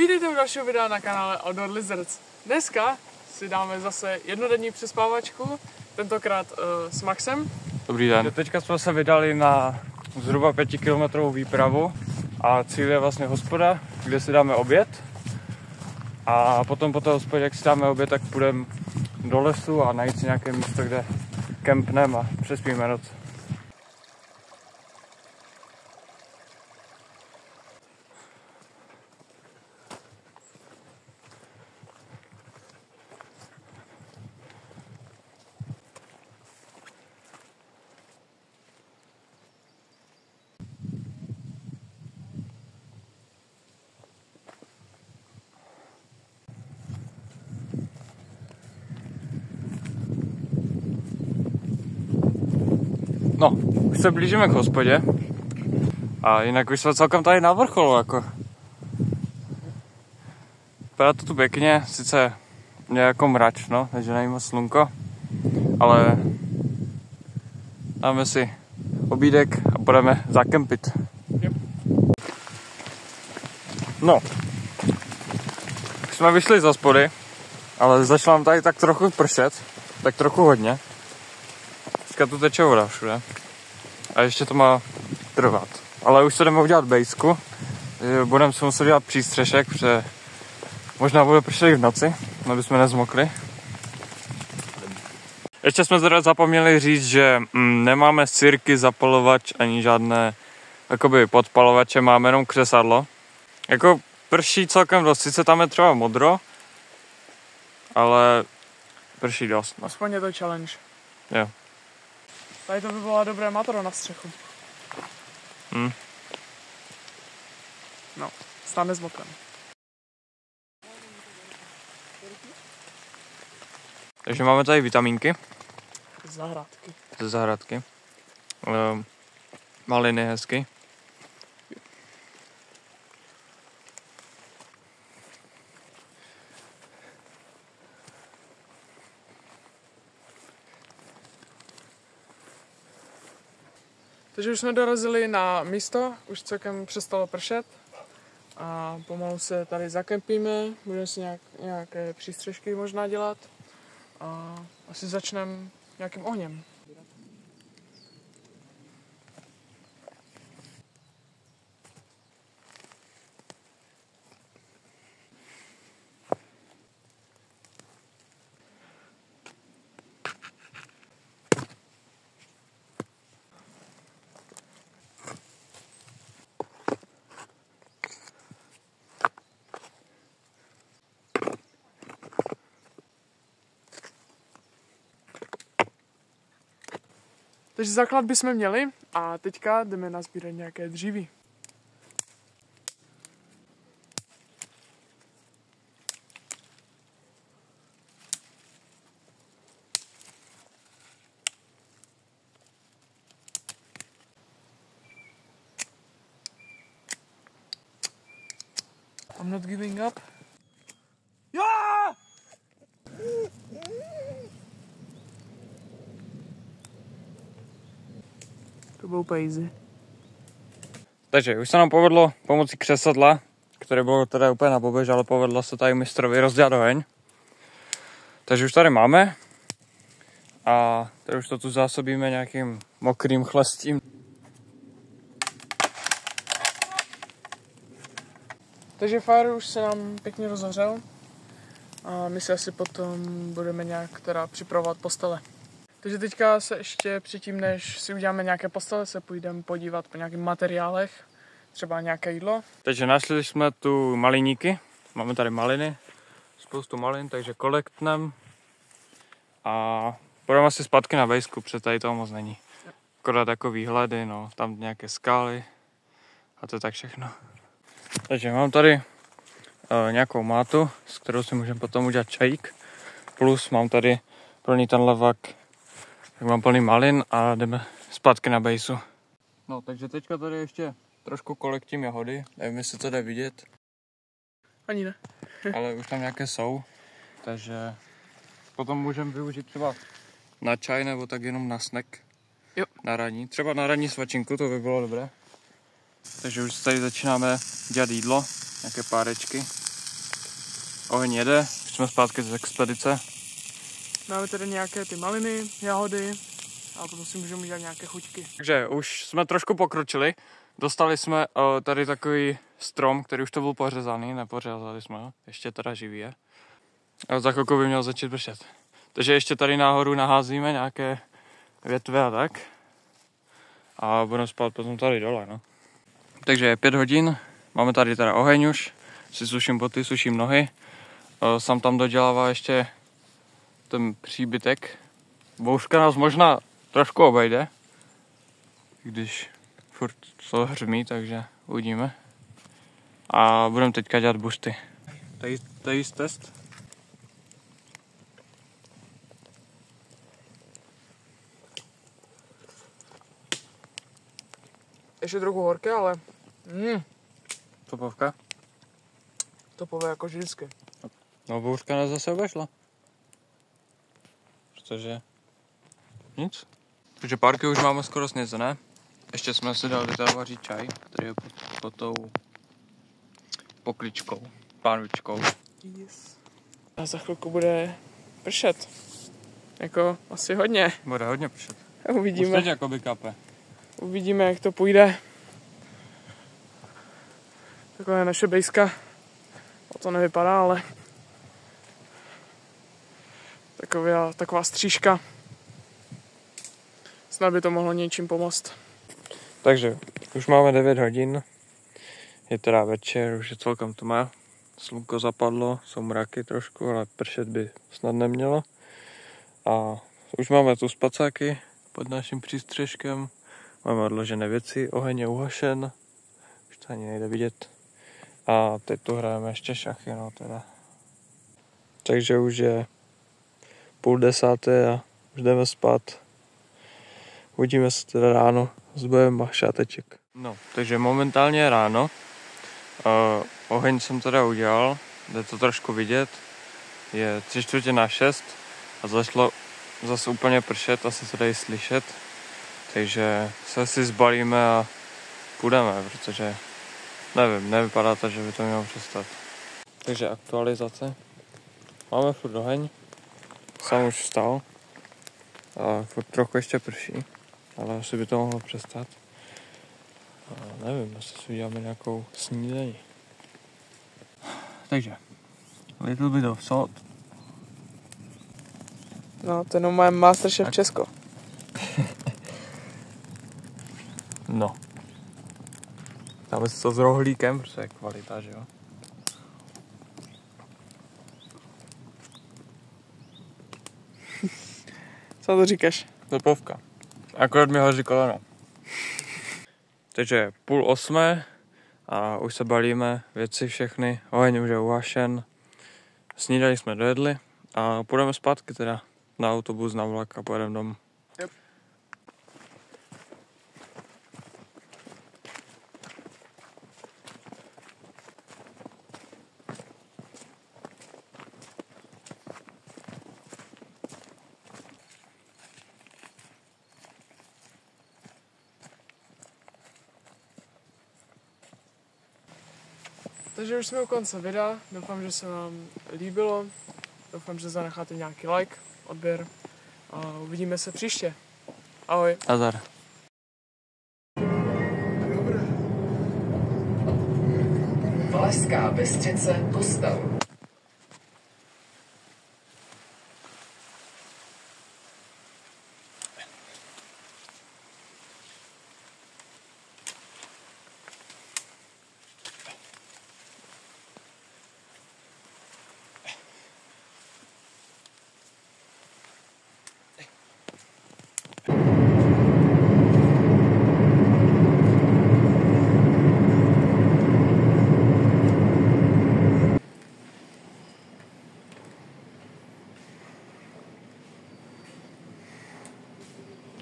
Vítejte u dalšího videa na kanále Outdoor Lizards. Dneska si dáme zase jednodenní přespávačku, tentokrát s Maxem. Dobrý den. Teďka jsme se vydali na zhruba 5kilometrovou výpravu a cíl je vlastně hospoda, kde si dáme oběd. A potom po té hospodě, jak si dáme oběd, tak půjdeme do lesu a najít si nějaké místo, kde kempneme a přespíme noc. No, už se blížíme k hospodě a jinak už jsme celkem tady na vrcholu, jako. Vypadá to tu pěkně, sice je jako mračno, takže není moc slunko, ale dáme si obídek a budeme zakempit. Yep. No, už jsme vyšli z hospody, ale začalo nám tady tak trochu pršet, tak trochu hodně. Dneska tu teče voda všude. A ještě to má trvat. Ale už se jdeme udělat bejsku. Budeme si muset dělat přístřešek, protože možná bude pršet v noci, aby jsme nezmokli. Ještě jsme teda zapomněli říct, že nemáme sirky, zapalovač ani žádné jakoby podpalovače, máme jenom křesadlo. Jako prší celkem dost, sice tam je třeba modro, ale prší dost. No. Aspoň je to challenge. Jo. Tady to by bylo dobré matro na střechu. No, stáme zmoklem. Takže máme tady vitamínky. Zahrádky. Ze zahradky. Maliny hezky. Takže už jsme dorazili na místo, už celkem přestalo pršet a pomalu se tady zakempíme, budeme si nějaké přístřešky možná dělat a asi začneme nějakým ohněm. Takže základ bychom měli a teďka jdeme nazbírat nějaké dříví. I'm not giving up. To bylo úplně easy. Takže už se nám povedlo pomocí křesadla, které bylo teda úplně na bobež, ale povedlo se tady mistrovi rozdělat oheň. Takže už tady máme. A tady už to tu zásobíme nějakým mokrým chlastím. Takže fire už se nám pěkně rozhořel a my si asi potom budeme nějak teda připravovat postele. Takže teďka se ještě předtím, než si uděláme nějaké postele, se půjdeme podívat po nějakých materiálech, třeba nějaké jídlo. Takže našli jsme tu maliníky, máme tady maliny, spoustu malin, takže kolektnem a půjdeme asi zpátky na bejsku, protože tady toho moc není. Akorát jako výhledy, no, tam nějaké skály a to je tak všechno. Takže mám tady nějakou mátu, s kterou si můžeme potom udělat čajík, plus mám tady plný ten levak. Tak mám plný malin a jdeme zpátky na bejsu. No, takže teďka tady ještě trošku kolektím jahody, nevím, jestli to jde vidět. Ani ne. Ale už tam nějaké jsou, takže potom můžeme využít třeba na čaj nebo tak jenom na snack. Jo. Na ranní, třeba na ranní svačinku, to by bylo dobré. Takže už tady začínáme dělat jídlo, nějaké párečky. Oheň jede, už jsme zpátky z expedice. Máme tady nějaké ty maliny, jahody a potom si můžeme udělat nějaké chuťky. Takže už jsme trošku pokročili. Dostali jsme tady takový strom, který už to byl pořezaný, nepořezali jsme ho, ještě teda živý je. A za chvilku by měl začít pršet. Takže ještě tady nahoru naházíme nějaké větve a tak. A budeme spát potom tady dole, no. Takže je 5 hodin, máme tady teda oheň už, si suším boty, suším nohy. Sam tam dodělává ještě ten příbytek. Bouřka nás možná trošku obejde, když furt to hřmí, takže uvidíme. A budeme teďka dělat bušty. Tady je test. Ještě trochu horké, ale Topovka. topové jako vždycky. No bouřka nás zase obešla. Protože nic. Takže párky už máme skoro snězené. Ještě jsme si dali teda vařit čaj, který je pod tou pokličkou, pánvičkou. Yes. A za chvilku bude pršet. Jako asi hodně. Bude hodně pršet. Uvidíme. Už teď jakoby kape. Uvidíme, jak to půjde. Takhle je naše bejska. O to nevypadá, ale taková střížka. Snad by to mohlo něčím pomoct. Takže už máme 9 hodin. Je teda večer, už je celkem tma. Slunko zapadlo, jsou mraky trošku, ale pršet by snad nemělo. A už máme tu spacáky pod naším přístřeškem. Máme odložené věci, oheň je uhašen. Už to ani nejde vidět. A teď tu hrajeme ještě šachy, no teda. Takže už je 9:30 a už jdeme spát. Uvidíme se teda ráno s bojem a šáteček. No, takže momentálně je ráno. Oheň jsem teda udělal, jde to trošku vidět. Je 5:45 a začalo zase úplně pršet, asi se dají slyšet. Takže se si zbalíme a půjdeme, protože nevím, nevypadá to, že by to mělo přestat. Takže aktualizace. Máme furt oheň. Sam už vstal. A furt trochu ještě prší. Ale asi by to mohlo přestat. A nevím, asi si uděláme nějakou snídani. Takže, little bit of salt. No, to jenom mám Masterchef Česko. No. Dáme si to s rohlíkem, protože je kvalita, že jo? Co to říkáš? Topovka. Akorát mi hoří koleno. Takže je 7:30 a už se balíme, věci všechny, oheň už je uhašen. Snídani jsme dojedli a půjdeme zpátky teda na autobus, na vlak a pojedeme domů. Yep. Takže už jsme u konce videa, doufám, že se vám líbilo, doufám, že zanecháte nějaký like, odběr a uvidíme se příště. Ahoj. Nazdar. Valašská Bystřice, Kostel.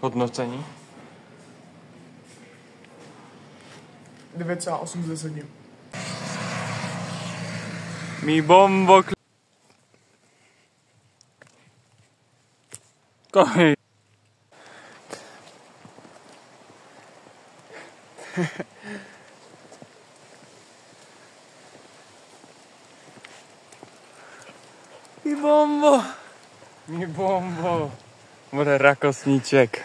Hodnocení. 9,8 z 10. Mí bombo Kohy. Mi bombo. Bude rakosníček.